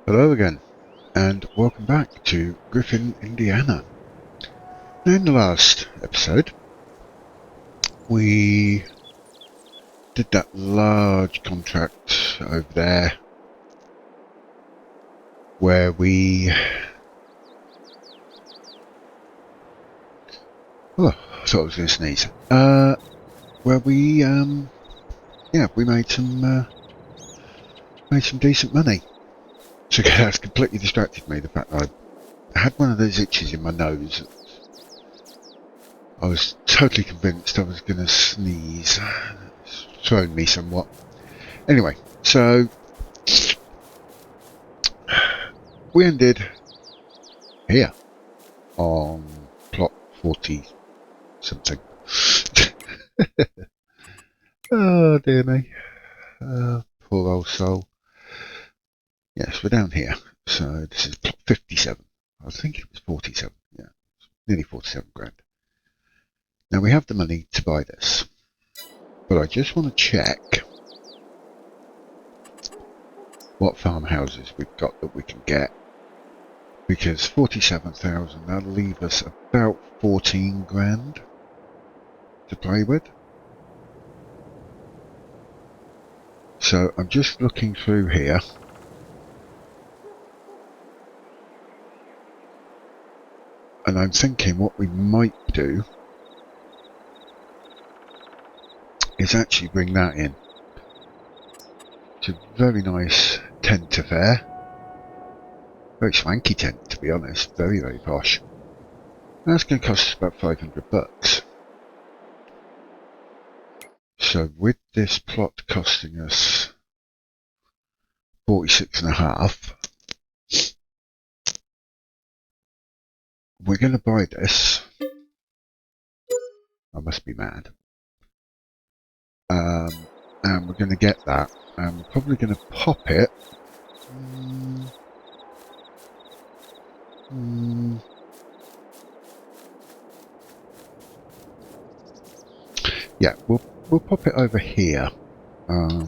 Hello again, and welcome back to Griffin, Indiana. Now, in the last episode, we did that large contract over there where we... Oh, I thought I was going to sneeze. Where we, we made some decent money. So that's completely distracted me, the fact that I had one of those itches in my nose. I was totally convinced I was going to sneeze. It's thrown me somewhat. Anyway, so we ended here on plot 40 something. Oh dear me. Poor old soul. Yes, we're down here. So this is plot 57. I was thinking it was 47. Yeah, nearly 47 grand. Now we have the money to buy this, but I just want to check what farmhouses we've got that we can get, because 47,000, that'll leave us about 14 grand to play with. So I'm just looking through here. And I'm thinking what we might do is actually bring that in. It's a very nice tent affair. Very swanky tent, to be honest. Very, very posh. That's going to cost us about 500 bucks. So with this plot costing us 46.5, we're going to buy this. I must be mad. And we're going to get that. And we're probably going to pop it. Yeah, we'll pop it over here. We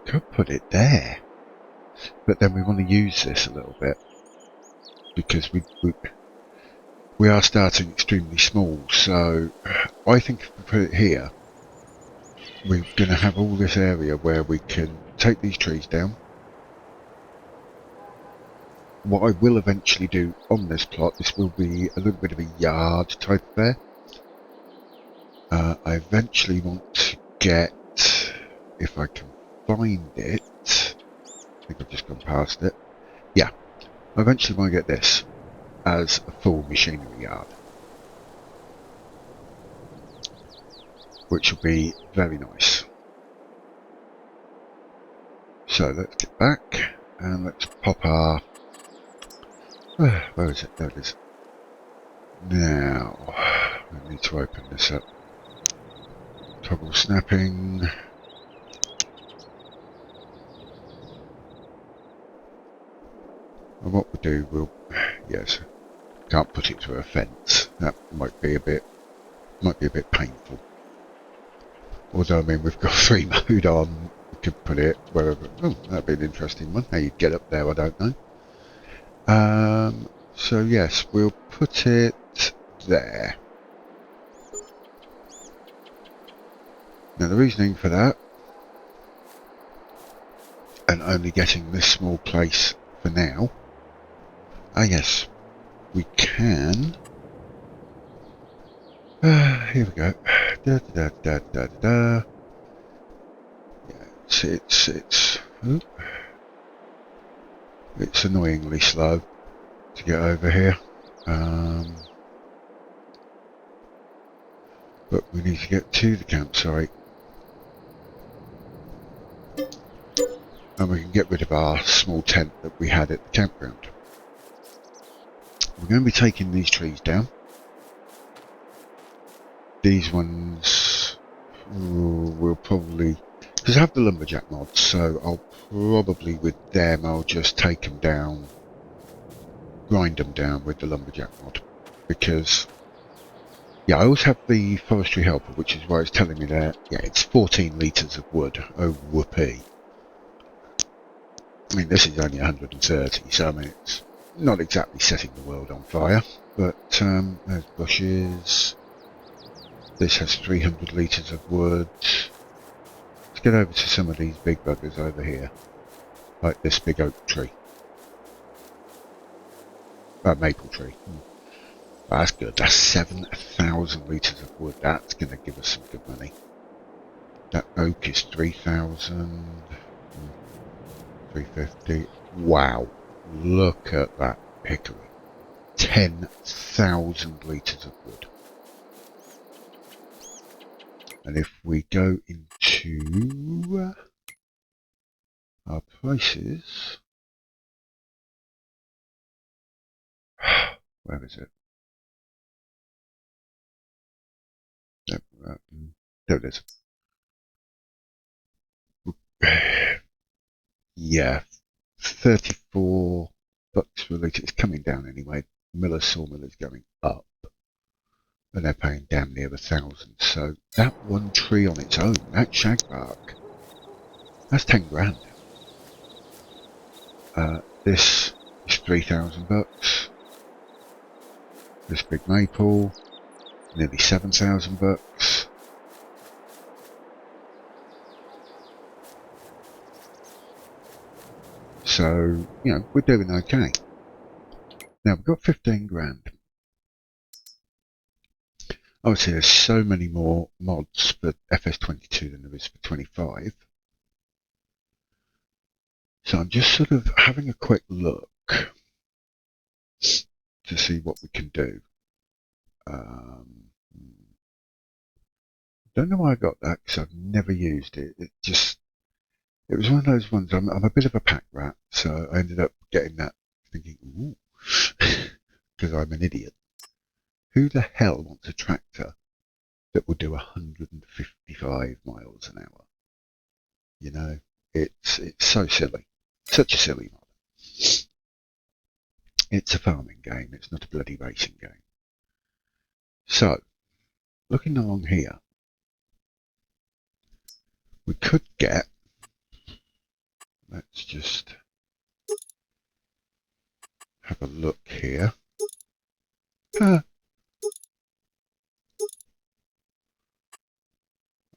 could put it there, but then we want to use this a little bit because we are starting extremely small. So I think if we put it here, we're going to have all this area where we can take these trees down. What I will eventually do on this plot, this will be a little bit of a yard type affair. I eventually want to get, if I can find it, I think I've just gone past it. Yeah, I eventually want to get this as a full machinery yard, which will be very nice. So let's get back and let's pop our... where is it? There it is. Now, I need to open this up. Toggle snapping. And what we'll do, yes, can't put it through a fence. That might be a bit painful. Although, I mean, we've got 3 mode on. We could put it wherever. Oh, that'd be an interesting one. How you'd get up there, I don't know. So yes, we'll put it there. Now the reasoning for that, and only getting this small place for now, yes, we can. Here we go. Da da da da da. Yeah, it's annoyingly slow to get over here. But we need to get to the campsite. And we can get rid of our small tent that we had at the campground. We're going to be taking these trees down. These ones will probably... because I have the lumberjack mods, so I'll probably with them I'll just take them down, grind them down with the lumberjack mod, because Yeah, I also have the forestry helper, which is why it's telling me that, yeah, it's 14 litres of wood. Oh, whoopee. I mean, this is only 130, so I mean, it's not exactly setting the world on fire, but there's bushes. This has 300 litres of wood. Let's get over to some of these big buggers over here, like this big oak tree. Maple tree. That's good. That's 7,000 litres of wood. That's going to give us some good money. That oak is 3,000. 350. Wow. Look at that hickory. 10,000 litres of wood. And if we go into our prices, where is it? There it is. Yeah, 34 bucks per litre. It's coming down anyway. Miller's sawmill is going up, and they're paying damn near 1,000. So that one tree on its own, that shagbark, that's 10 grand. This is 3,000 bucks. This big maple, nearly 7,000 bucks. So, you know, we're doing okay. Now, we've got 15 grand. Obviously, there's so many more mods for FS22 than there is for 25. So I'm just sort of having a quick look to see what we can do. Don't know why I got that, because I've never used it. It was one of those ones. I'm a bit of a pack rat, so I ended up getting that, thinking, ooh, because I'm an idiot. Who the hell wants a tractor that will do 155 miles an hour? You know, it's so silly. Such a silly mod. It's a farming game. It's not a bloody racing game. So, looking along here, we could get, let's just have a look here.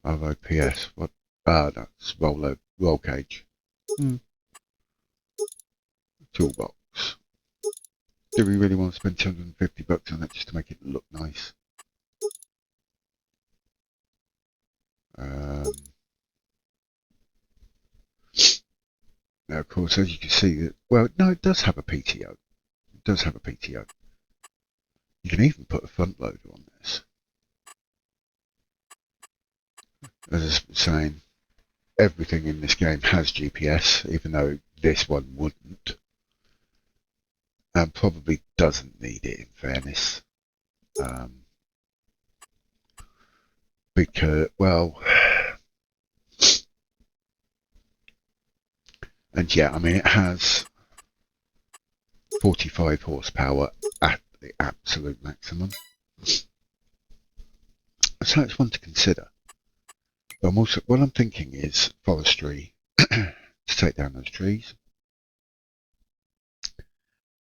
ROPS, what? That's roll cage. Toolbox. Do we really want to spend 250 bucks on it just to make it look nice? Now, of course, as you can see, well, no, it does have a PTO. It does have a PTO. You can even put a front loader on this. As I was saying, everything in this game has GPS, even though this one wouldn't. And probably doesn't need it, in fairness. Because, well, and yeah, I mean, it has 45 horsepower at the absolute maximum. So it's one to consider. But I'm also, what I'm thinking is forestry to take down those trees.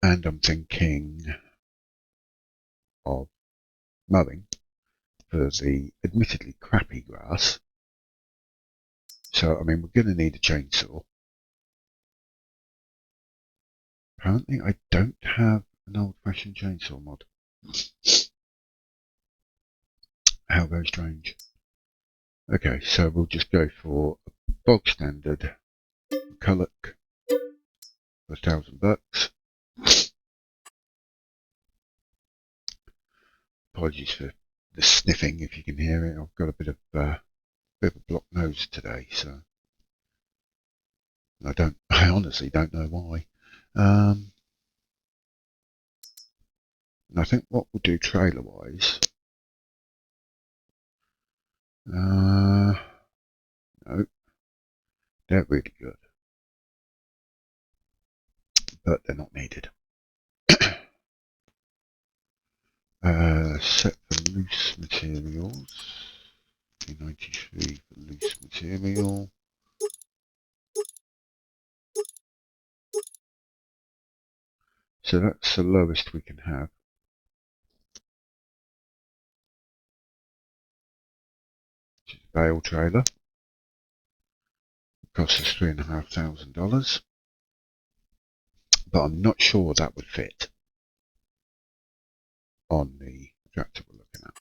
And I'm thinking of mowing for the admittedly crappy grass. So, I mean, we're going to need a chainsaw. Apparently, I don't have an old-fashioned chainsaw mod. How very strange. Okay, so we'll just go for a bog standard Culloch for 1,000 bucks. Apologies for the sniffing if you can hear it. I've got a bit of a blocked nose today, so I honestly don't know why. And I think what we'll do trailer-wise, no, they're really good, but they're not needed. Set for loose materials. 93 for loose material. So that's the lowest we can have. Which is a bale trailer. It costs us $3,500. But I'm not sure that would fit on the tractor we're looking at.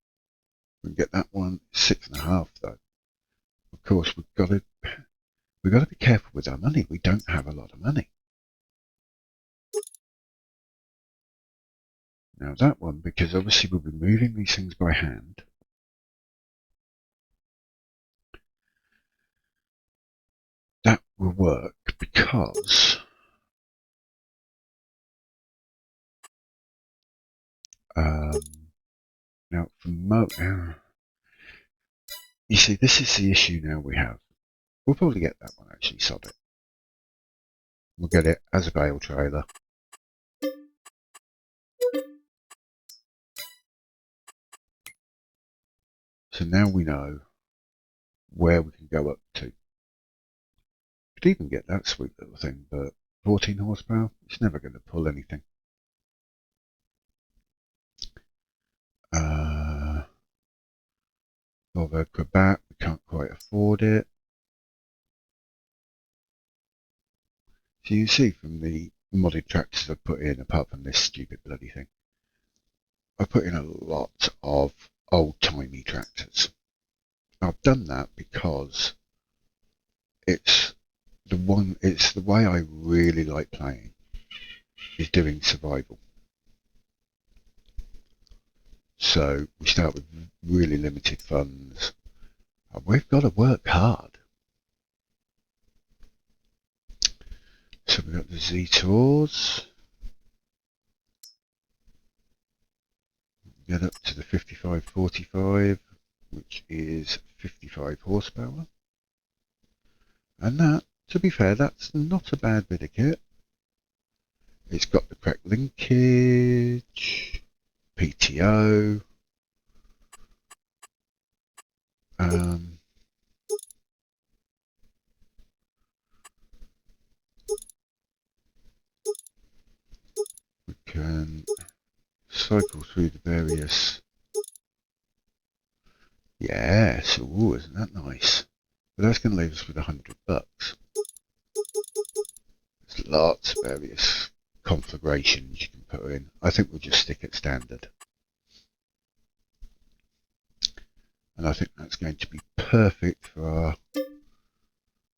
We can get that one 6.5 though. Of course, we've got to be careful with our money. We don't have a lot of money. Now that one, because obviously we'll be moving these things by hand. That will work because now for you see, this is the issue now we have. We'll probably get that one actually, sod it. We'll get it as a bale trailer. So now we know where we can go up to. Could even get that sweet little thing, but 14 horsepower, it's never going to pull anything. Volvo Quebec, we can't quite afford it. So you see from the modded tractors I've put in, apart from this stupid bloody thing, I've put in a lot of old-timey tractors. I've done that because it's the way I really like playing is doing survival. So we start with really limited funds. And we've got to work hard. So we've got the Z-Tours. Get up to the 5545, which is 55 horsepower. And that, to be fair, that's not a bad bit of kit. It's got the correct linkage, PTO, we can cycle through the various. Yes, ooh, isn't that nice? But that's going to leave us with $100. There's lots of various configurations you can put in. I think we'll just stick it standard. And I think that's going to be perfect for our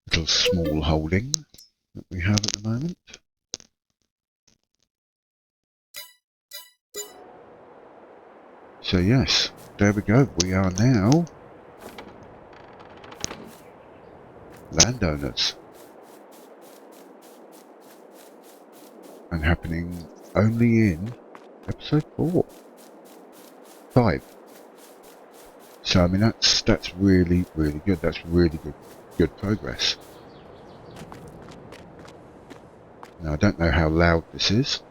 little small holding that we have at the moment. So yes, there we go. We are now landowners. And happening only in episode 5. So I mean that's really good. That's really good progress. Now I don't know how loud this is.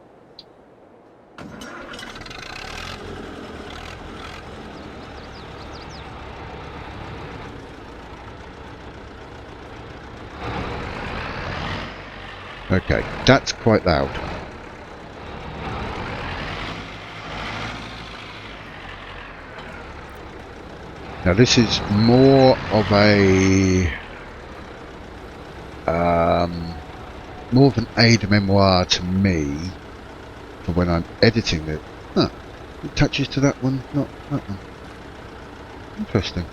Okay, that's quite loud. Now this is more of an aide-memoire to me for when I'm editing it. Huh, it touches to that one, not that one. Interesting.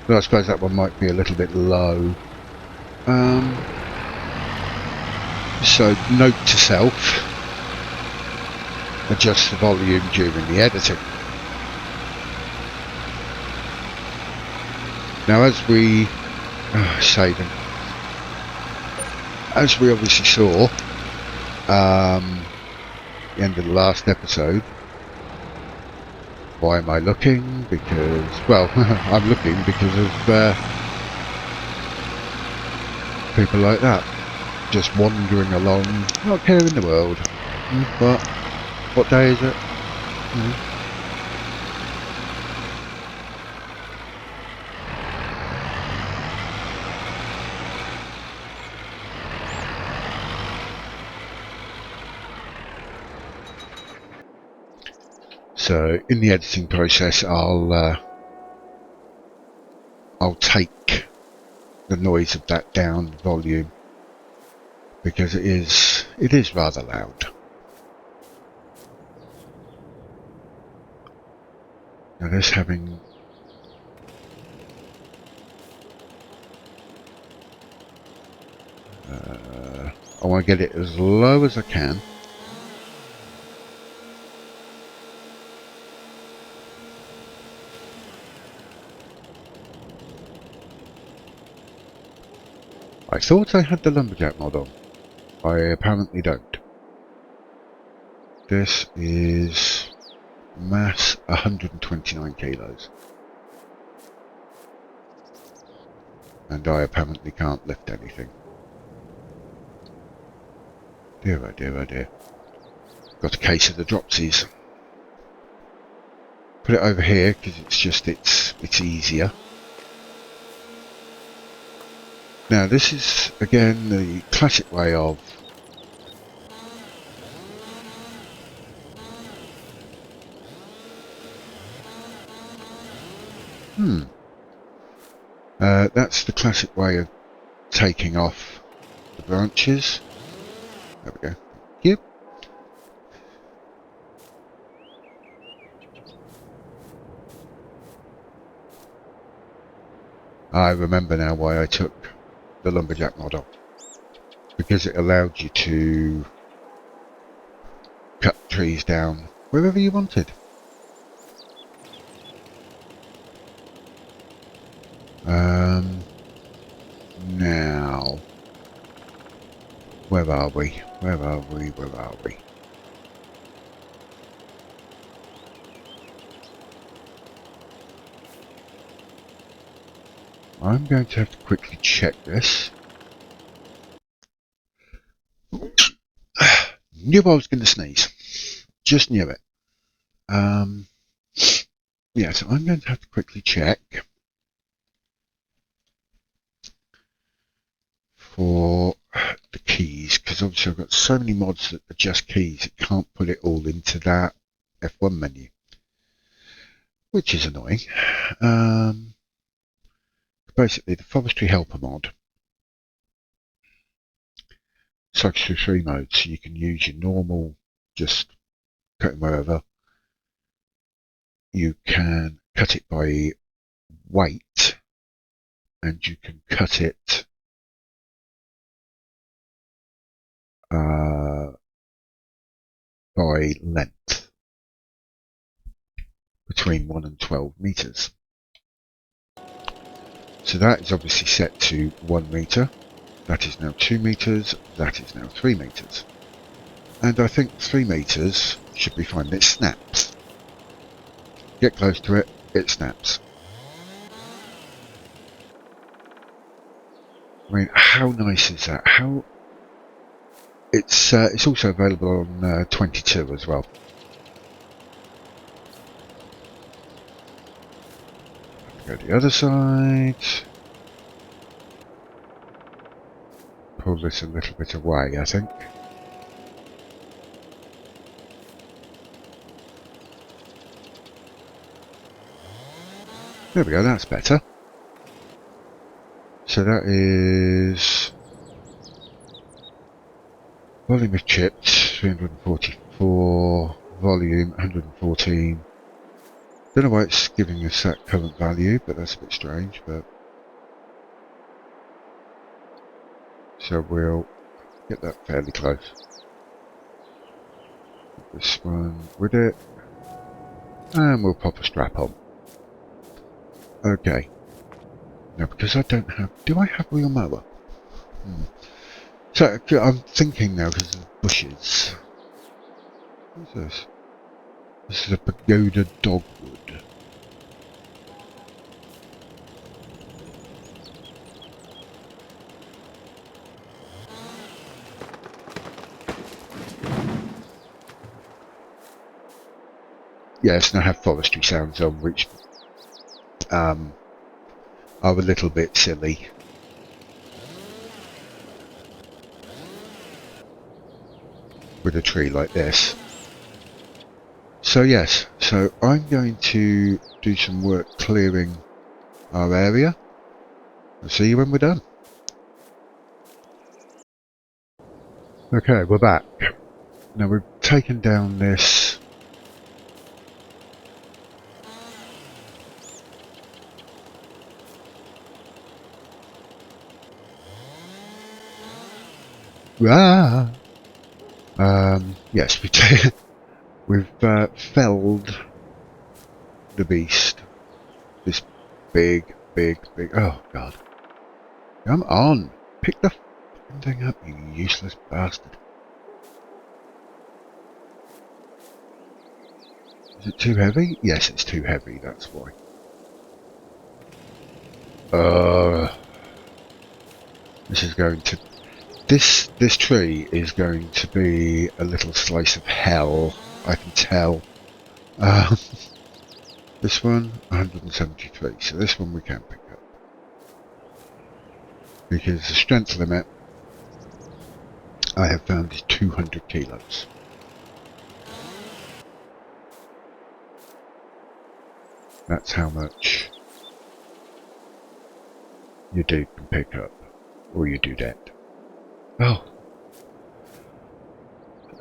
But I suppose that one might be a little bit low. So note to self, adjust the volume during the editing. Now as we saving, as we obviously saw the end of the last episode, why am I looking? Because, well, I'm looking because of people like that, just wandering along, not caring the world. But what day is it? So in the editing process, I'll take the noise of that down volume because it is rather loud. Now this having I want to get it as low as I can. I thought I had the lumberjack mod on. I apparently don't. This is mass 129 kilos. And I apparently can't lift anything. Dear oh dear oh dear. Got a case of the dropsies. Put it over here because it's easier. Now this is again the classic way of that's the classic way of taking off the branches. There we go. Thank you. I remember now why I took the lumberjack model, because it allowed you to cut trees down wherever you wanted. Now, where are we? Where are we? Where are we? I'm going to have to quickly check this. Knew I was going to sneeze. Just knew it. Yeah, so I'm going to have to quickly check for the keys, because obviously I've got so many mods that are just keys, it can't put it all into that F1 menu, which is annoying. Basically, the forestry helper mod cycles through 3 modes, so you can use your normal, just cutting wherever. You can cut it by weight, and you can cut it by length, between 1 and 12 meters. So that is obviously set to 1 meter. That is now 2 meters. That is now 3 meters. And I think 3 meters should be fine. It snaps. Get close to it, it snaps. I mean, how nice is that? How it's also available on 22 as well. Go to the other side. Pull this a little bit away, I think. There we go, that's better. So that is volume of chips, 344, volume 114. Don't know why it's giving us that current value, but that's a bit strange. But so we'll get that fairly close. Put this one with it, and we'll pop a strap on. Okay. Now, because I don't have... Do I have wheel mower? So, I'm thinking now because of the bushes. What's this? This is a pagoda dogwood. Yes, and I have forestry sounds on, which are a little bit silly. With a tree like this. So yes, so I'm going to do some work clearing our area. I'll see you when we're done. Okay, we're back. Now we've taken down this yes, we've felled the beast. This big, oh god. Come on! Pick the f***ing thing up, you useless bastard. Is it too heavy? Yes, it's too heavy, that's why. This is going to... This tree is going to be a little slice of hell, I can tell. This one, 173, so this one we can pick up. Because the strength limit I have found is 200 kilos. That's how much your dude can pick up, or your dudette. Oh,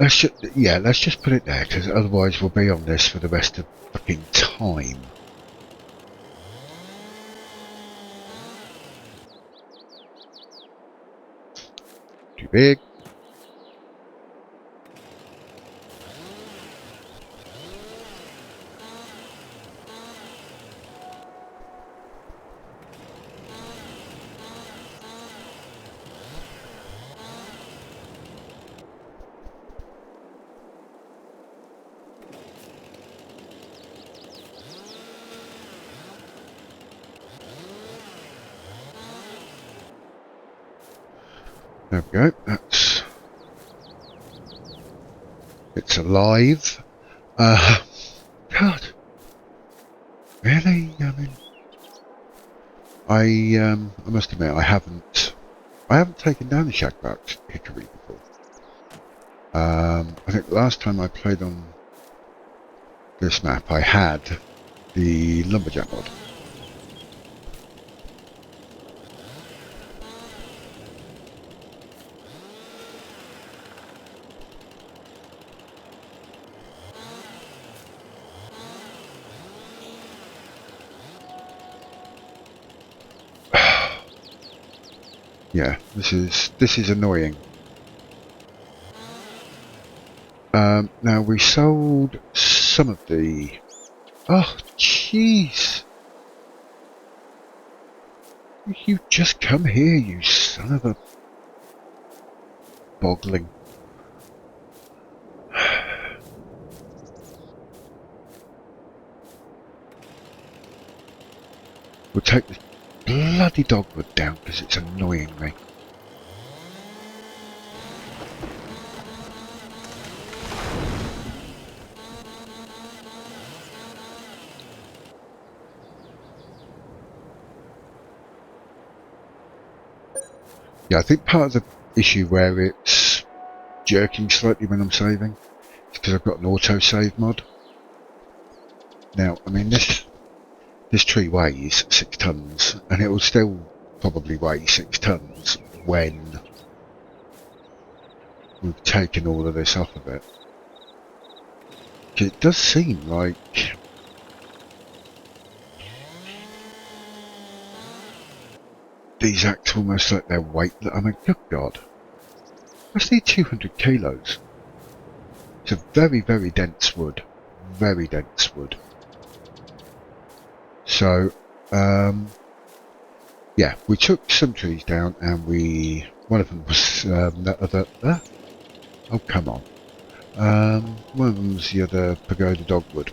let's just put it there, because otherwise we'll be on this for the rest of fucking time. Too big. There we go, it's alive. God, really? I mean, I must admit, I haven't taken down the Shagbark hickory before. I think the last time I played on this map, I had the lumberjack mod. Yeah, this is annoying. Now we sold some of the... Oh, jeez! You just come here, you son of a... Boggling. We'll take this bloody dogwood down because it's annoying me. Yeah, I think part of the issue where it's jerking slightly when I'm saving is because I've got an auto-save mod. Now, I mean, this tree weighs 6 tons, and it will still probably weigh 6 tons when we've taken all of this off of it. It does seem like these act almost like their weight. I mean, good God, that's nearly 200 kilos. It's a very, very dense wood. Very dense wood. So, yeah, we took some trees down, and one of them was that other. Oh, come on. One of them was the other pagoda dogwood.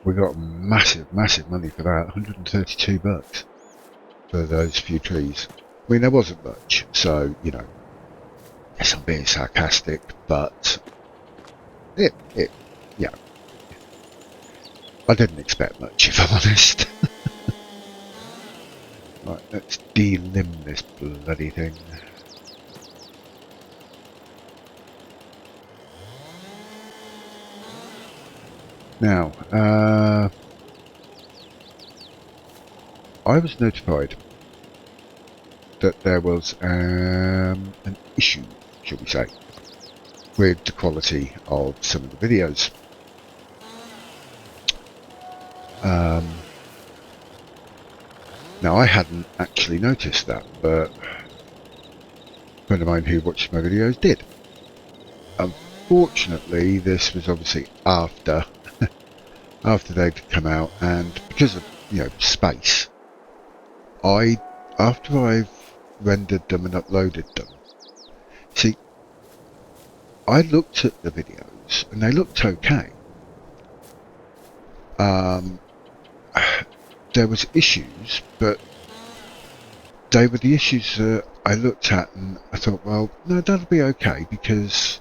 We got massive money for that, 132 bucks for those few trees. I mean, there wasn't much, so, you know, yes, I'm being sarcastic, but yeah. I didn't expect much, if I'm honest. Right, let's delimb this bloody thing. Now, I was notified that there was an issue, shall we say, with the quality of some of the videos. Now, I hadn't actually noticed that, but a friend of mine who watches my videos did. Unfortunately, this was obviously after they'd come out, and because of space, after I've rendered them and uploaded them, see, I looked at the videos and they looked okay. There was issues, but they were the issues that I looked at and I thought, well, no, that'll be okay because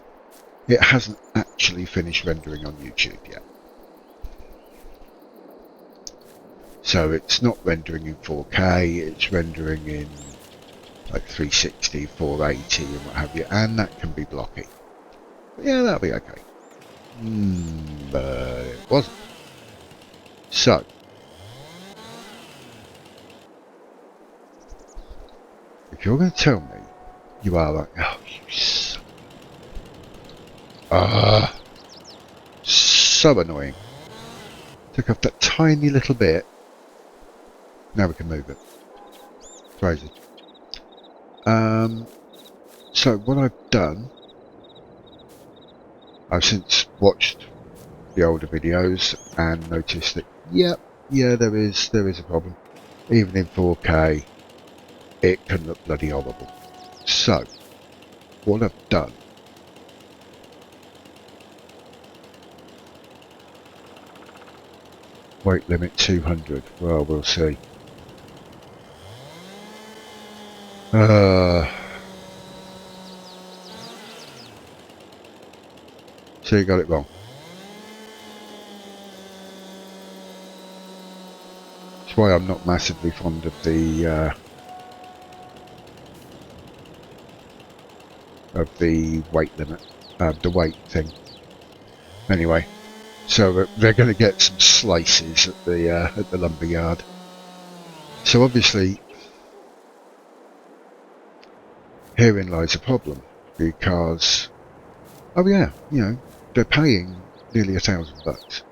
it hasn't actually finished rendering on YouTube yet. So it's not rendering in 4K, it's rendering in like 360, 480 and what have you, and that can be blocky. But yeah, that'll be okay. But it wasn't. So, if you're going to tell me you are like, oh, you son. So annoying. Took off that tiny little bit. Now we can move it. Crazy. So what I've done, I've since watched the older videos and noticed that, yeah, there is a problem. Even in 4K, it can look bloody horrible. So, what I've done, weight limit 200. Well, we'll see. So you got it wrong. That's why I'm not massively fond of the weight limit, the weight thing. Anyway, so they're going to get some slices at the lumber yard. So obviously, herein lies a problem because, oh yeah, they're paying nearly $1,000.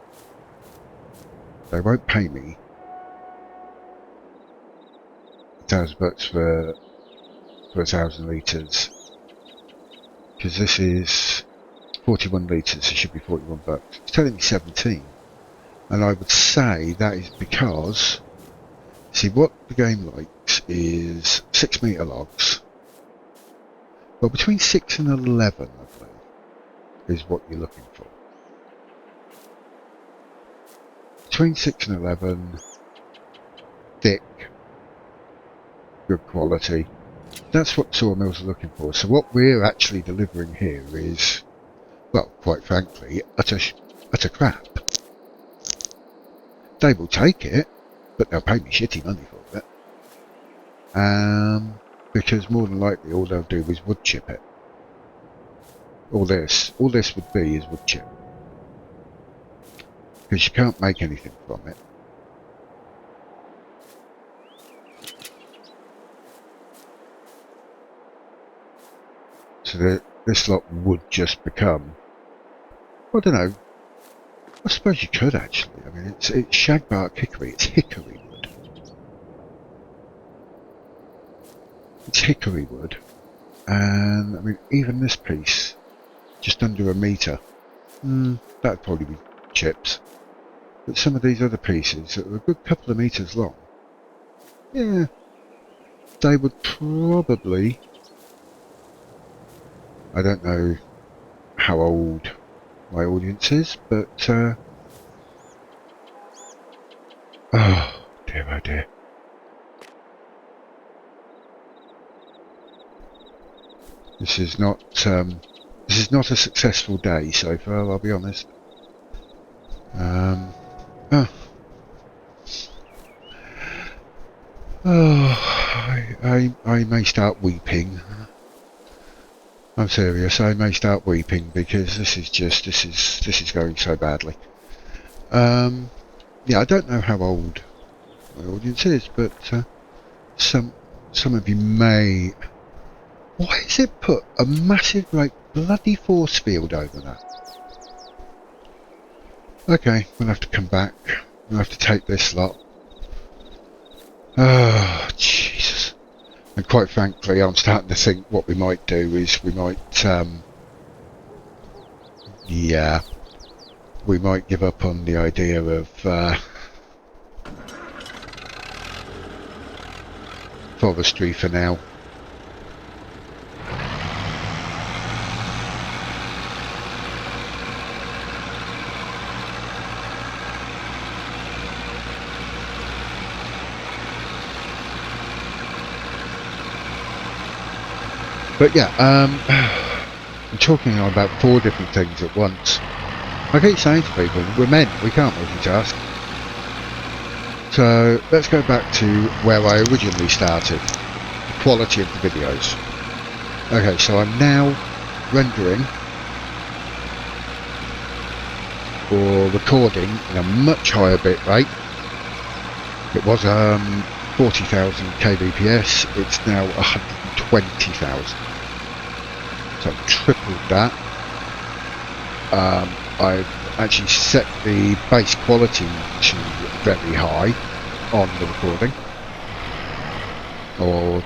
They won't pay me $1,000 for 1,000 litres because this is 41 litres. It should be $41. It's telling me 17, and I would say that is because, see, what the game likes is 6 metre logs. Well, between 6 and 11, I believe, is what you're looking for. Between 6 and 11, thick, good quality. That's what sawmills are looking for. So what we're actually delivering here is, well, quite frankly, utter crap. They will take it, but they'll pay me shitty money for it. Because more than likely all they'll do is wood chip it. All this would be is wood chip. Because you can't make anything from it. So this lot would just become, I don't know, I suppose you could actually. I mean, it's shagbark hickory, it's hickory wood. It's hickory wood. And, I mean, even this piece, just under a metre, that'd probably be chips. But some of these other pieces that are a good couple of metres long, yeah, they would probably, I don't know how old my audience is, but, oh dear. This is not a successful day so far, I'll be honest. Oh, I may start weeping. I'm serious. I may start weeping because this is going so badly. Yeah, I don't know how old my audience is, but some of you may. Why has it put a massive, like, bloody force field over that? Okay, we'll have to come back. We'll have to take this lot. Oh, Jesus. And quite frankly, I'm starting to think what we might do is we might, yeah, we might give up on the idea of forestry for now. But yeah, I'm talking about 4 different things at once. I keep saying to people, we're men, we can't multitask. So let's go back to where I originally started, the quality of the videos. Okay, so I'm now rendering or recording in a much higher bit rate. It was 40,000 kbps, it's now 120,000. So I've tripled that. I've actually set the base quality to very high on the recording. Or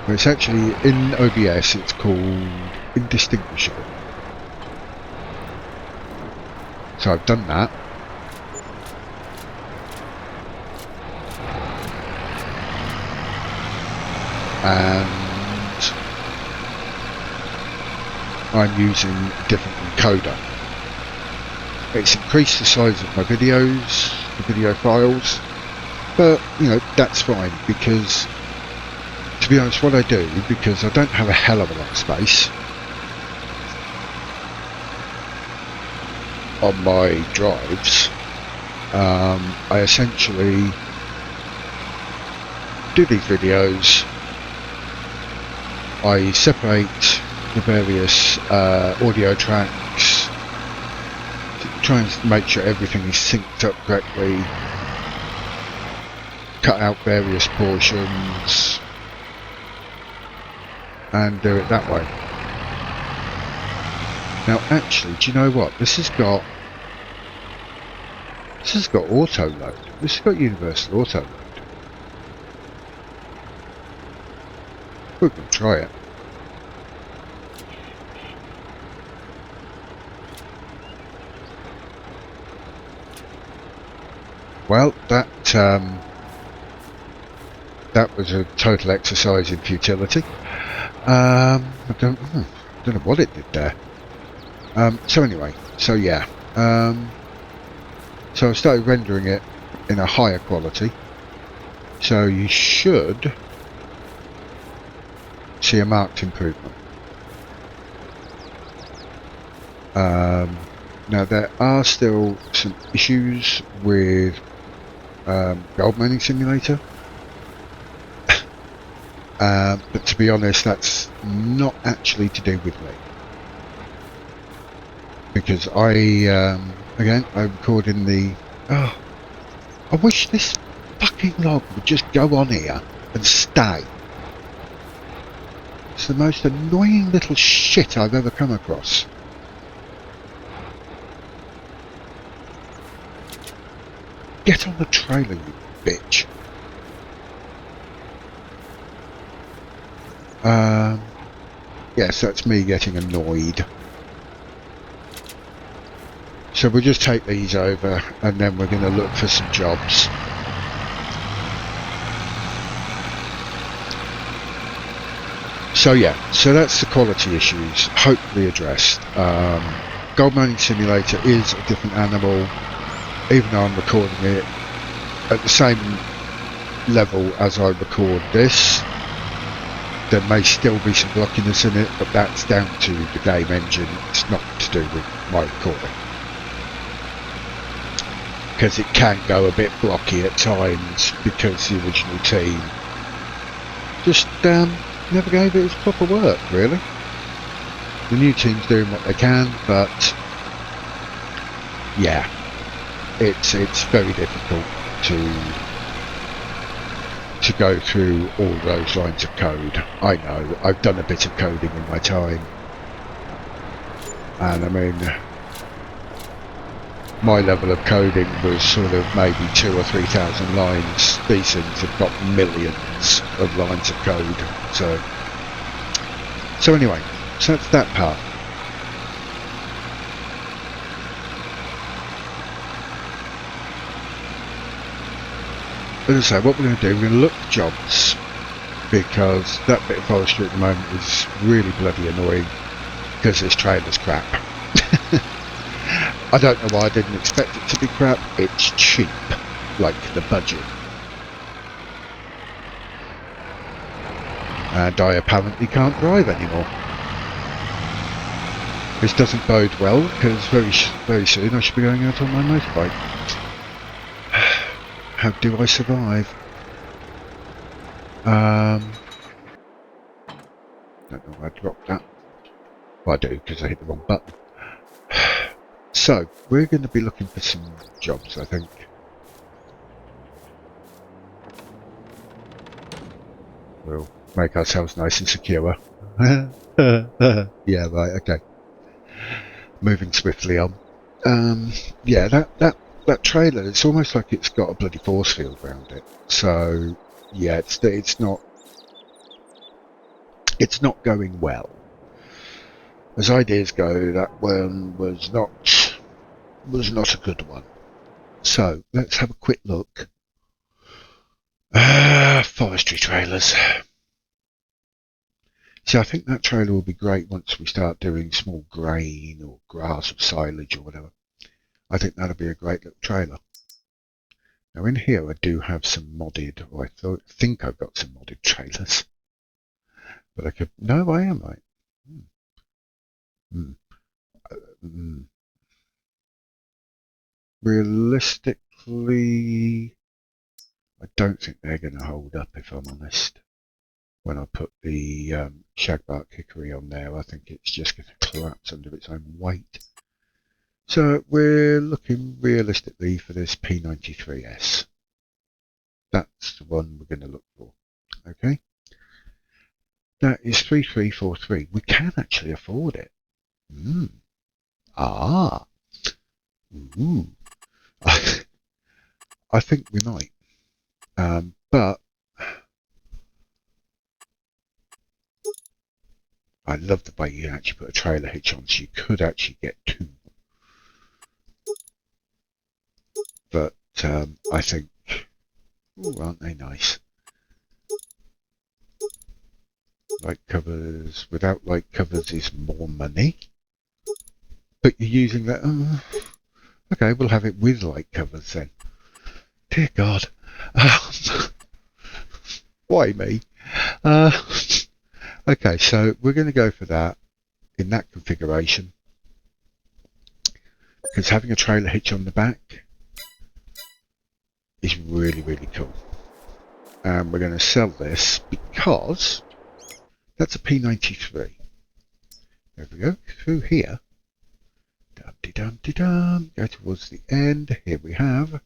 it's actually in OBS, it's called indistinguishable. So I've done that. And I'm using a different encoder. It's increased the size of my videos, the video files, but you know, that's fine because, to be honest, what I do, because I don't have a hell of a lot of space on my drives, I essentially do these videos, I separate the various audio tracks to try and make sure everything is synced up correctly, cut out various portions and do it that way. Now actually, do you know what? This has got auto load. This has got universal auto load. We're going to try it. Well, that was a total exercise in futility. I don't know what it did there. So anyway, so yeah. So I started rendering it in a higher quality. So you should see a marked improvement. Now there are still some issues with Gold Mining Simulator, but to be honest, that's not actually to do with me, because I record in the. Oh, I wish this fucking log would just go on here and stay. It's the most annoying little shit I've ever come across. Get on the trailer, you bitch. Yes, that's me getting annoyed. So we'll just take these over and then we're going to look for some jobs. So yeah, so that's the quality issues hopefully addressed. Gold Mining Simulator is a different animal, even though I'm recording it at the same level as I record this. There may still be some blockiness in it, but that's down to the game engine. It's not to do with my recording. because it can go a bit blocky at times because the original team just never gave it its proper work, really. The new team's doing what they can, but yeah, it's very difficult to go through all those lines of code. I know, I've done a bit of coding in my time, and I mean, my level of coding was sort of maybe 2,000 or 3,000 lines. These things have got millions of lines of code. So anyway, so that's that part. As I say, what we're going to do, we're going to look for jobs, because that bit of forestry at the moment is really bloody annoying because this trailer's crap. I don't know why I didn't expect it to be crap. It's cheap, like the budget. And I apparently can't drive anymore. This doesn't bode well, because very soon I should be going out on my motorbike. How do I survive? Don't know where I dropped that. Well, I do, because I hit the wrong button. So, we're going to be looking for some jobs, I think. We'll make ourselves nice and secure. Yeah, right, okay. Moving swiftly on. Yeah, that trailer, it's almost like it's got a bloody force field around it. So, yeah, it's not going well. As ideas go, that one was not a good one. So let's have a quick look. Forestry trailers. See, I think that trailer will be great once we start doing small grain or grass or silage or whatever. I think that'll be a great little trailer. Now in here I do have some modded, or I think I've got some modded trailers. But I could, no, I am right. Realistically, I don't think they're going to hold up, if I'm honest. When I put the shagbark hickory on there, I think it's just going to collapse under its own weight. So we're looking realistically for this P93S. That's the one we're going to look for. Okay. That is 3343. We can actually afford it. Ah. Ooh. I think we might. But I love the way you can actually put a trailer hitch on, so you could actually get two. But I think, ooh, aren't they nice? Light covers, without light covers is more money. But you're using that, okay, we'll have it with light covers then. Dear God. Why me? Okay, so we're going to go for that in that configuration, because having a trailer hitch on the back is really, really cool. And we're going to sell this because that's a P93. There we go, through here. Dum-de-dum-de-dum. Go towards the end. Here we have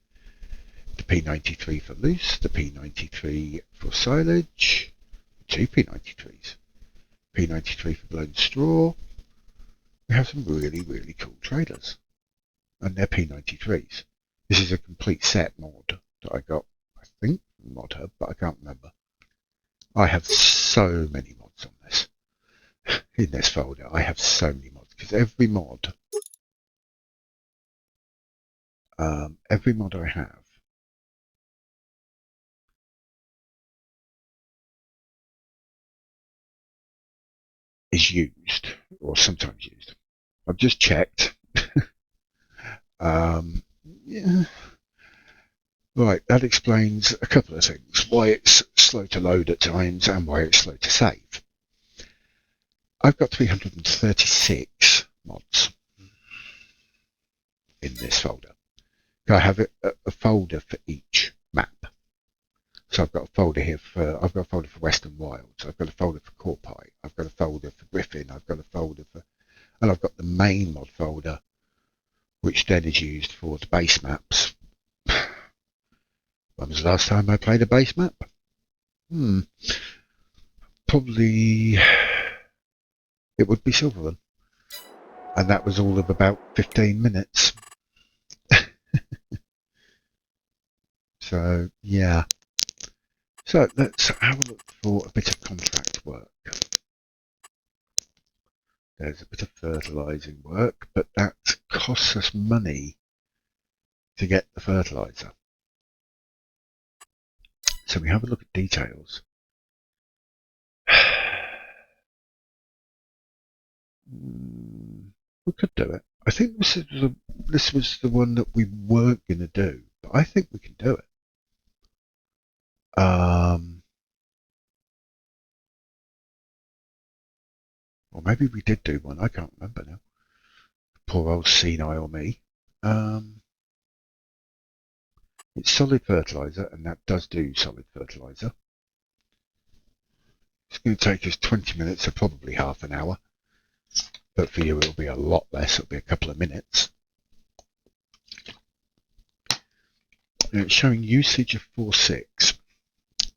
the P93 for loose, the P93 for silage, two P93s. P93 for blown straw. We have some really, really cool trailers. And they're P93s. This is a complete set mod that I got, I think, from ModHub, but I can't remember. I have so many mods on this. In this folder, I have so many mods, because every mod I have is used, or sometimes used. I've just checked. Yeah. Right, that explains a couple of things. Why it's slow to load at times and why it's slow to save. I've got 336 mods in this folder. I have a folder for each map. So I've got a folder here I've got a folder for Western Wilds. I've got a folder for Corpite. I've got a folder for Griffin. I've got a folder and I've got the main mod folder, which then is used for the base maps. When was the last time I played a base map? Probably it would be Silverrun. And that was all of about 15 minutes. So, yeah. So, let's have a look for a bit of contract work. There's a bit of fertilizing work, but that costs us money to get the fertilizer. So we have a look at details. We could do it. I think this was the one that we weren't going to do, but I think we can do it. Or maybe we did do one. I can't remember now. Poor old senile me. It's solid fertilizer, and that does do solid fertilizer. It's going to take us 20 minutes, or probably half an hour. But for you, it'll be a lot less. It'll be a couple of minutes. And it's showing usage of 4.6.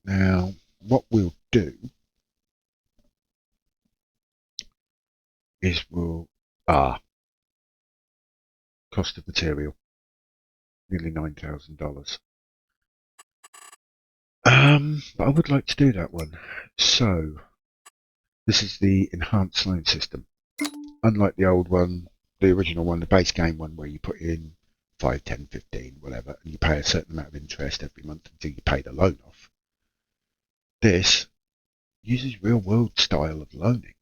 Now, what we'll do is cost of material, nearly $9,000. But I would like to do that one. So, this is the enhanced loan system. Unlike the old one, the original one, the base game one, where you put in 5, 10, 15, whatever, and you pay a certain amount of interest every month until you pay the loan off. This uses real world style of loaning.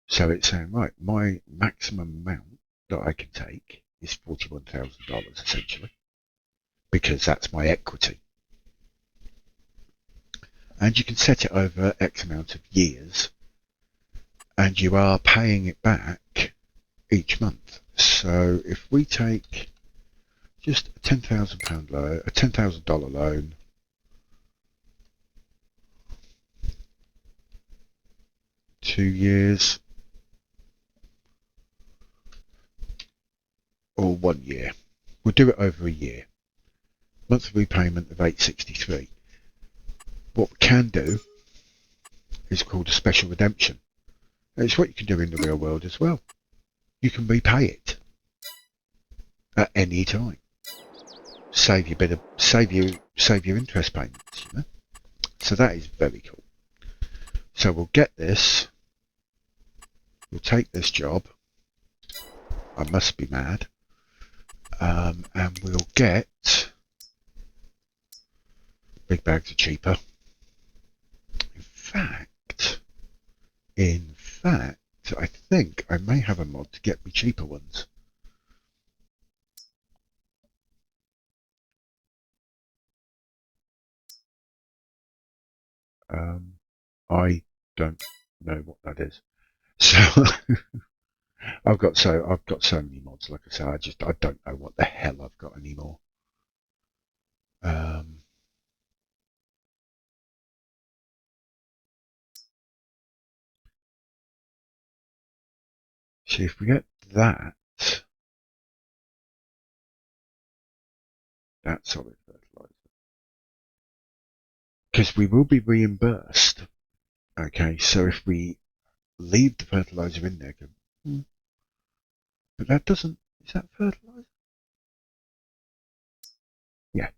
So it's saying, right, my maximum amount that I can take is $41,000 essentially, because that's my equity. And you can set it over X amount of years, and you are paying it back each month. So if we take just a £10,000 loan, a $10,000 loan, (2 years) or 1 year, we'll do it over a year. Monthly repayment of $863. What we can do is called a special redemption. It's what you can do in the real world as well. You can repay it at any time. Save your interest payments, you know. So that is very cool. So we'll get this. We'll take this job. I must be mad. And we'll get big bags are cheaper. In fact, I think I may have a mod to get me cheaper ones. I don't know what that is. So I've got so many mods. Like I say, I don't know what the hell I've got anymore. See if we get that solid fertilizer, because we will be reimbursed. Okay, so if we leave the fertilizer in there, but that doesn't. Is that fertilizer? Yeah.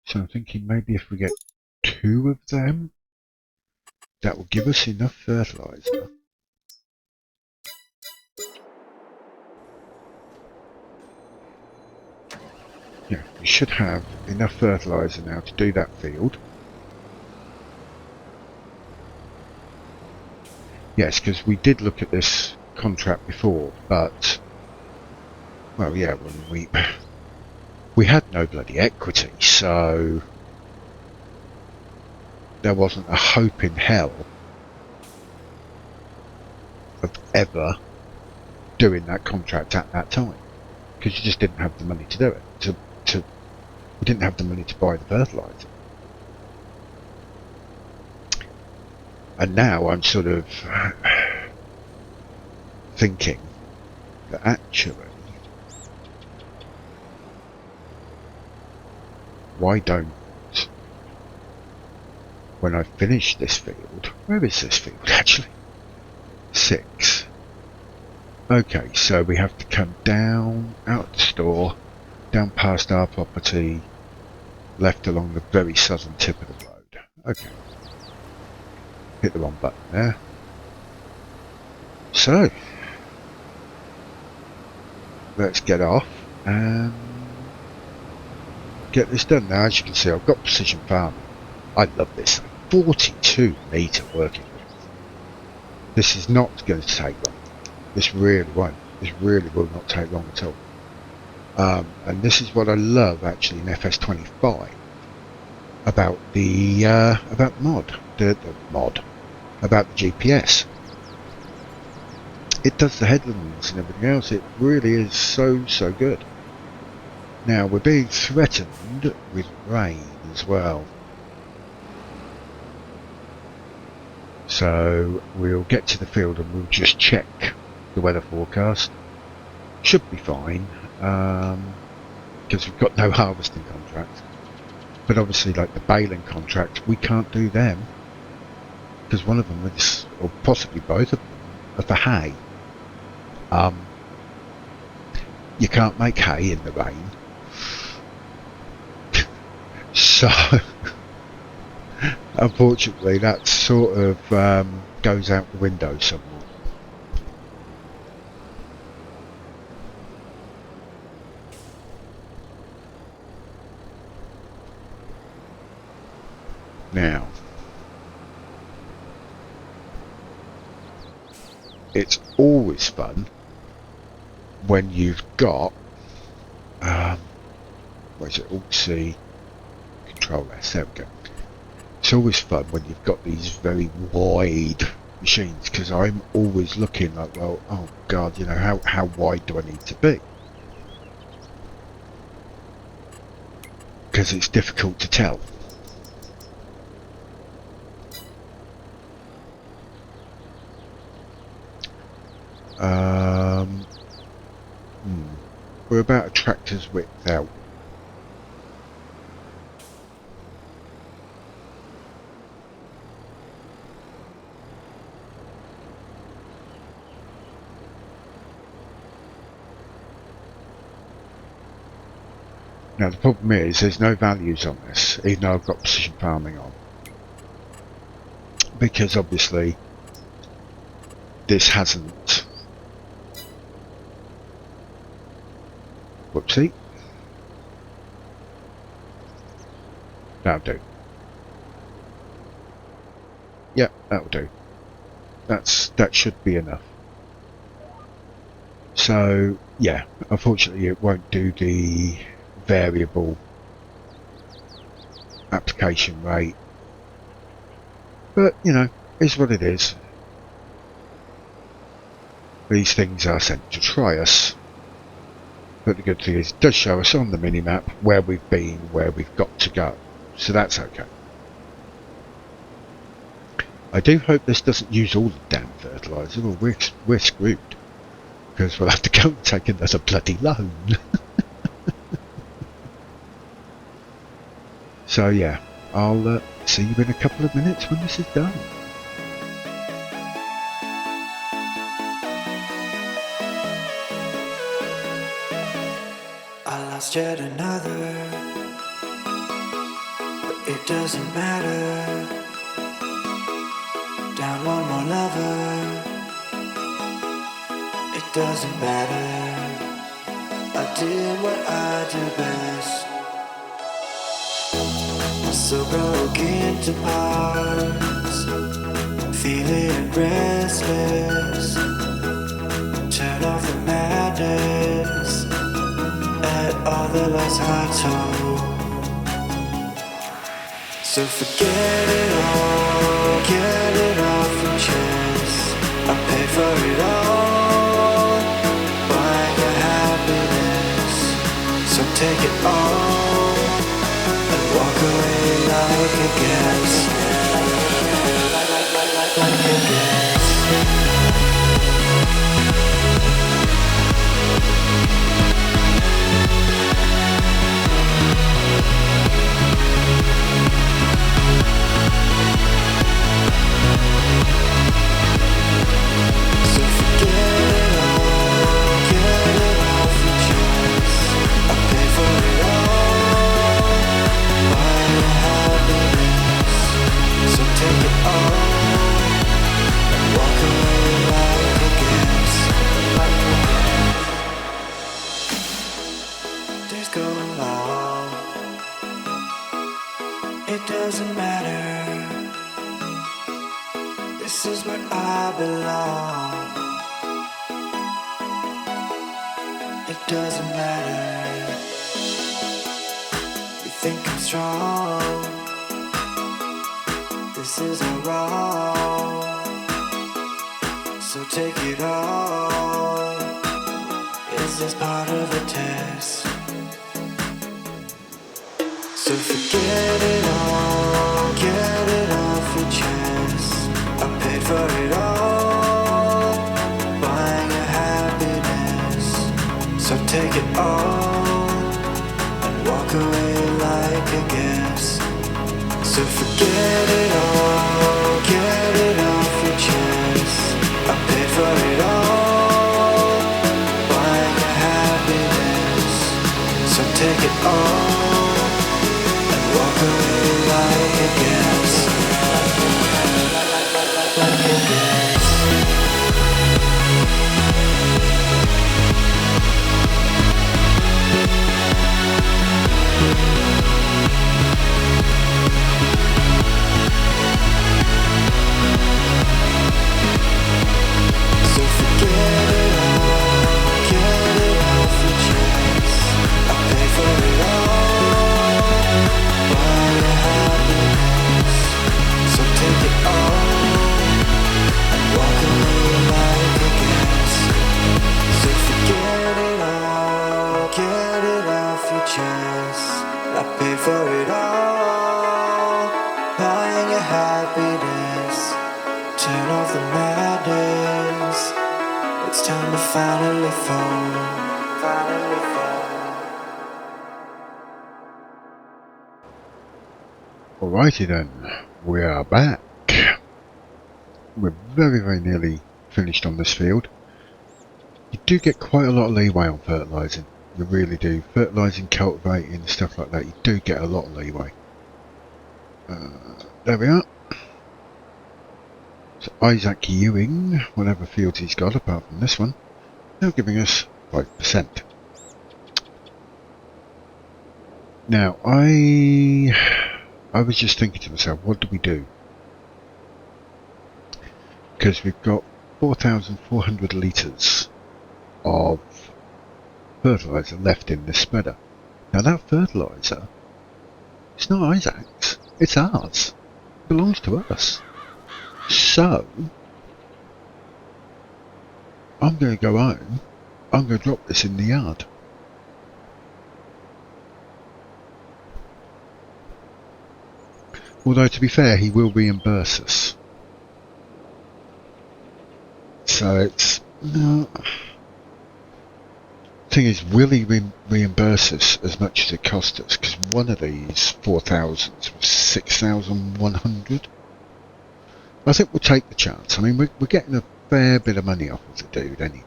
So I'm thinking maybe if we get 2 of them, that will give us enough fertilizer. Yeah, we should have enough fertilizer now to do that field. Yes, because we did look at this contract before, but well, yeah, when we had no bloody equity, so there wasn't a hope in hell of ever doing that contract at that time. because you just didn't have the money to do it. We didn't have the money to buy the fertilizer. And now I'm sort of thinking that actually, why don't, when I finish this field, where is this field actually? 6. Okay, so we have to come down, out the store, down past our property, left along the very southern tip of the road. Okay. Hit the wrong button there. So, let's get off and get this done. Now, as you can see, I've got precision farming. I love this thing. 42 metre working with. This is not going to take long. This really won't. This really will not take long at all. And this is what I love actually in FS22 about the mod, the mod, about the GPS. It does the headlands and everything else. It really is so good. Now we're being threatened with rain as well. So we'll get to the field and we'll just check the weather forecast. Should be fine, because we've got no harvesting contract. But obviously, like the baling contract, we can't do them because one of them is, or possibly both of them, are for hay. You can't make hay in the rain, so unfortunately, that sort of goes out the window somewhat. Now, it's always fun when you've got, what is it, Alt-C, Control-S, there we go. It's always fun when you've got these very wide machines, because I'm always looking like, well, oh god, you know, how wide do I need to be? Because it's difficult to tell. We're about a tractor's width out. Now the problem is there's no values on this, even though I've got precision farming on. Because obviously this hasn't... Whoopsie. That'll do. Yeah, that'll do. That should be enough. So yeah, unfortunately it won't do the variable application rate, but you know, it's what it is. These things are sent to try us, but the good thing is it does show us on the minimap where we've been, where we've got to go, so that's okay. I do hope this doesn't use all the damn fertilizer, or we're screwed, because we'll have to go and take another bloody loan. So yeah, I'll see you in a couple of minutes when this is done. I lost yet another, but it doesn't matter. Down one more lover, it doesn't matter. I did what I do best. So broken to parts, feeling restless. Turn off the madness at all the lies I told. So forget it all, get it off your chest. I paid for it all, buy your happiness. take it all and walk away like a guest. Like a guest. So forget it all, get it off your chest. I paid for it all, buy your happiness. So take it all and walk away like a guest. Days go along, it doesn't matter. This is where I belong. It doesn't matter. You think I'm strong. This is all wrong. So take it all. Is this part of the test? So forget it all, get it off your chest. I paid for it all, buying your happiness. So take it all and walk away like a guest. So forget it all, get it off your chest. I paid for it all, buying your happiness. So take it all and walk away like a guest. Like a guest. So forget it all, get it off your chest. I paid for it all, buy your happiness. So take it all and walk away like a guest. So forget it all, get it off your chest. I paid for it all, buying your happiness. Turn off the madness. It's time to finally fall. Finally fall. Alrighty then, we are back. We're very, very nearly finished on this field. You do get quite a lot of leeway on fertilising. You really do. Fertilising, cultivating, stuff like that, you do get a lot of leeway. There we are. So Isaac Ewing, whatever fields he's got apart from this one, now giving us 5%. Now, I was just thinking to myself, what do we do? Because we've got 4,400 litres of fertilizer left in this spreader. Now that fertilizer, it's not Isaac's, it's ours. It belongs to us. So, I'm going to go home, I'm going to drop this in the yard. Although, to be fair, he will reimburse us. So it's... no. Thing is, will he reimburse us as much as it cost us? Because one of these 4,000s was 6,100. I think we'll take the chance. I mean, we're getting a fair bit of money off of the dude anyway.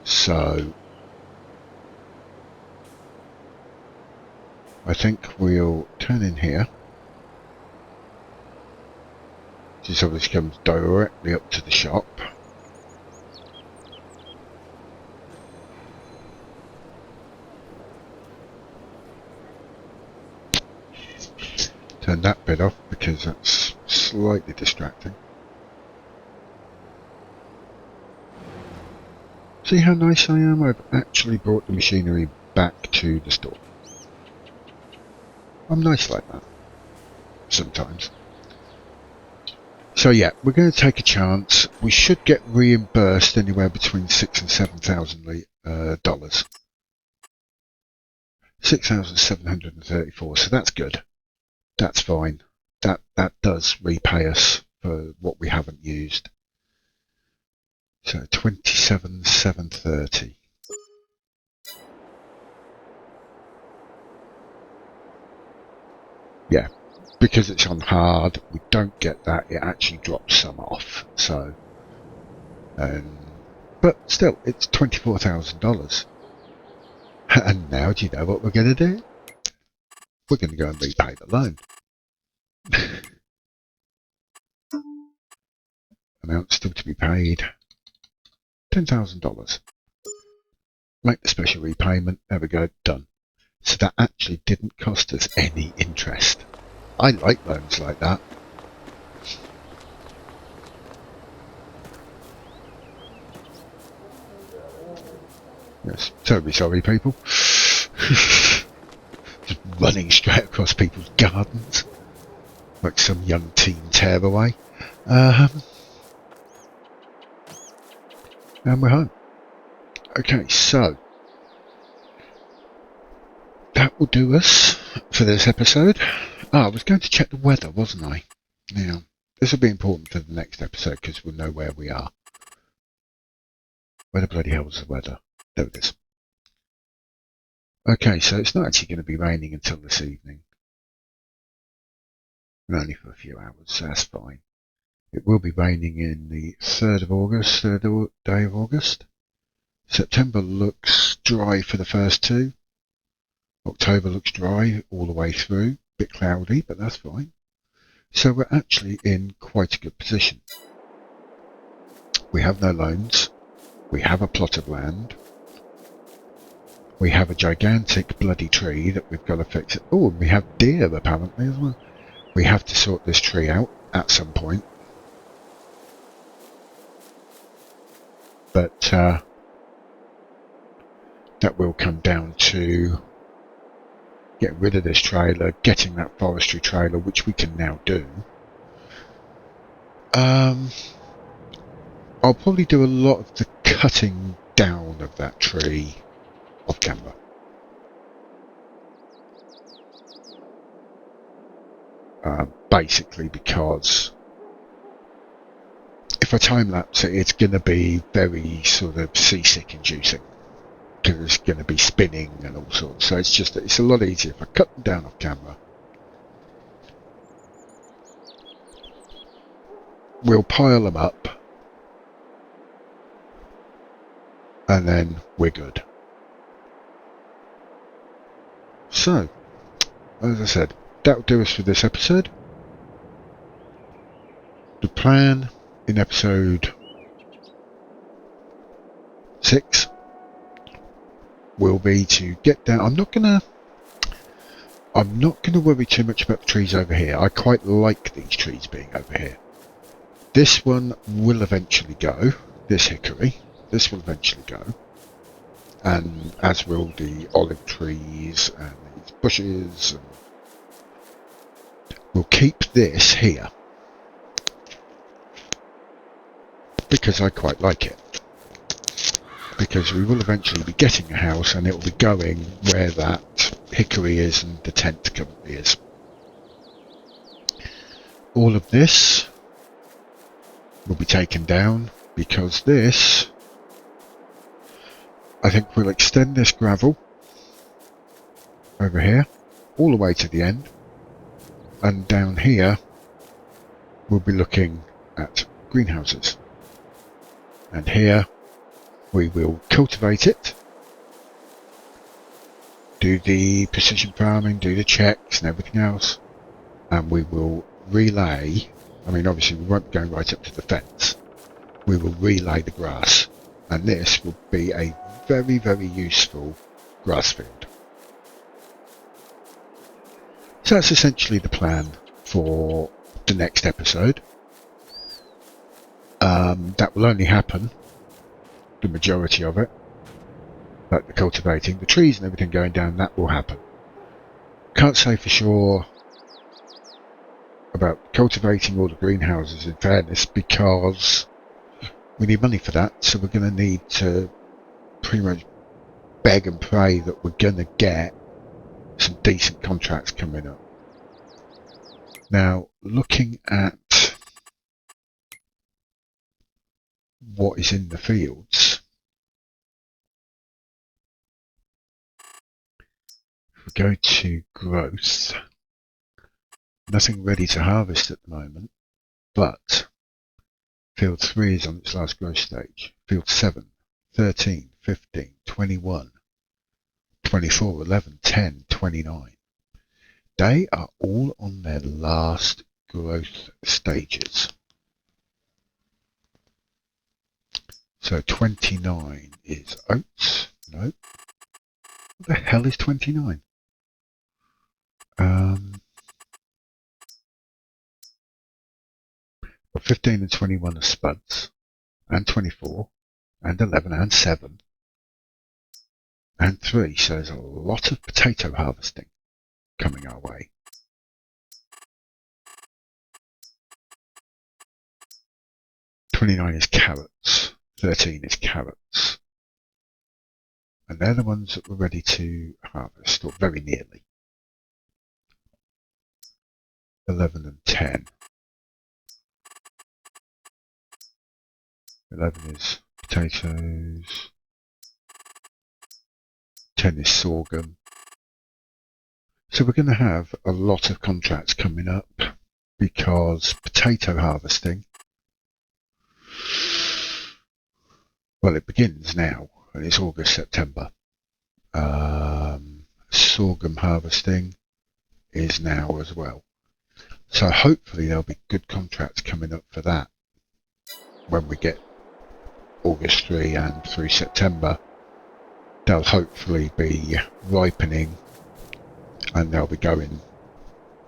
So I think we'll turn in here. This obviously comes directly up to the shop. Turn that bit off because that's slightly distracting. See how nice I am? I've actually brought the machinery back to the store. I'm nice like that. Sometimes. So yeah, we're going to take a chance. We should get reimbursed anywhere between $6,000 and $7,000 dollars. 6,734. So that's good. That's fine. That does repay us for what we haven't used. So 27,730. Yeah, because it's on hard, we don't get that. It actually drops some off. So, but still, it's $24,000. And now, do you know what we're going to do? We're going to go and repay the loan. Amount still to be paid, $10,000. Make the special repayment. There we go, done. So that actually didn't cost us any interest. I like loans like that. Yes, terribly sorry, people. Just running straight across people's gardens like some young teen tearaway. And we're home. Okay, so that will do us for this episode. I was going to check the weather, wasn't I? Now, this will be important for the next episode because we'll know where we are. Where the bloody hell is the weather? There it is. Okay, so it's not actually going to be raining until this evening. And only for a few hours, so that's fine. It will be raining in the 3rd of August, 3rd day of August. September looks dry for the first two. October looks dry all the way through. Bit cloudy, but that's fine. So we're actually in quite a good position. We have no loans. We have a plot of land. We have a gigantic bloody tree that we've got to fix. Oh, and we have deer apparently as well. We have to sort this tree out at some point. But that will come down to getting rid of this trailer, getting that forestry trailer, which we can now do. I'll probably do a lot of the cutting down of that tree off camera. Basically because if I time-lapse it, it's going to be very sort of seasick inducing. Because it's going to be spinning and all sorts. So it's a lot easier if I cut them down off camera. We'll pile them up. And then we're good. So, as I said, that'll do us for this episode. The plan in episode 6 will be to get down. I'm not gonna worry too much about the trees over here. I quite like these trees being over here. This one will eventually go. This hickory. This will eventually go. And as will the olive trees and these bushes. And we'll keep this here. Because I quite like it. Because we will eventually be getting a house and it will be going where that hickory is and the tent currently is. All of this will be taken down because this, I think we'll extend this gravel over here all the way to the end, and down here we'll be looking at greenhouses, and here we will cultivate it, do the precision farming, do the checks and everything else, and we will relay. I mean, obviously we won't be going right up to the fence. We will relay the grass, and this will be a very, very useful grass field. So that's essentially the plan for the next episode. That will only happen, the majority of it, like the cultivating, the trees and everything going down, that will happen. Can't say for sure about cultivating all the greenhouses, in fairness, because we need money for that, so we're going to need to pretty much beg and pray that we're going to get some decent contracts coming up. Now, looking at what is in the fields, if we go to growth, nothing ready to harvest at the moment, but field 3 is on its last growth stage. Field 7, 13, 15, 21, 24, 11, 10, 29. They are all on their last growth stages. So 29 is oats. No. What the hell is 29? Well, 15 and 21 are spuds, and 24, and 11, and 7, and 3. So there's a lot of potato harvesting coming our way. $29 is carrots, 13 is carrots, and they're the ones that we're ready to harvest, or very nearly. 11 and 10. 11 is potatoes, 10 is sorghum. So we're going to have a lot of contracts coming up because potato harvesting, well, it begins now and it's August, September. Sorghum harvesting is now as well. So hopefully there'll be good contracts coming up for that when we get August 3 and through September. They'll hopefully be ripening and they'll be going,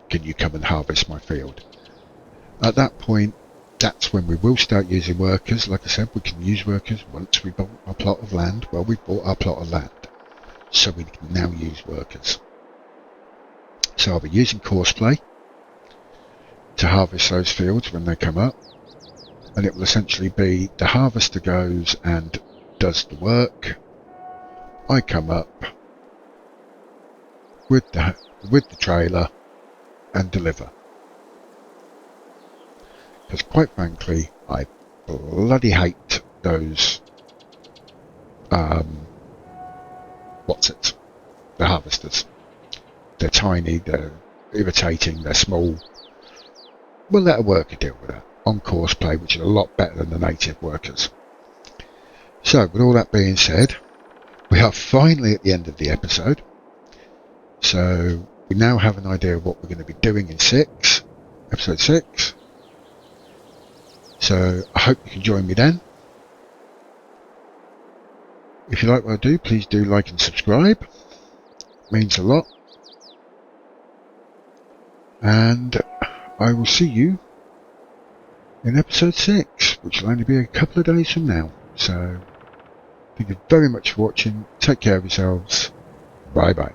can you come and harvest my field? At that point, that's when we will start using workers. Like I said, we can use workers once we bought our plot of land. Well, we've bought our plot of land, so we can now use workers. So I'll be using courseplay to harvest those fields when they come up, and it will essentially be the harvester goes and does the work. I come up with the trailer and deliver. Because quite frankly, I bloody hate those the harvesters. They're tiny, they're irritating, they're small. We'll let a worker deal with it on courseplay, which is a lot better than the native workers. So, with all that being said, we are finally at the end of the episode. So, we now have an idea of what we're going to be doing in episode 6. So, I hope you can join me then. If you like what I do, please do like and subscribe. It means a lot. And I will see you in episode 6, which will only be a couple of days from now. So, thank you very much for watching. Take care of yourselves. Bye bye.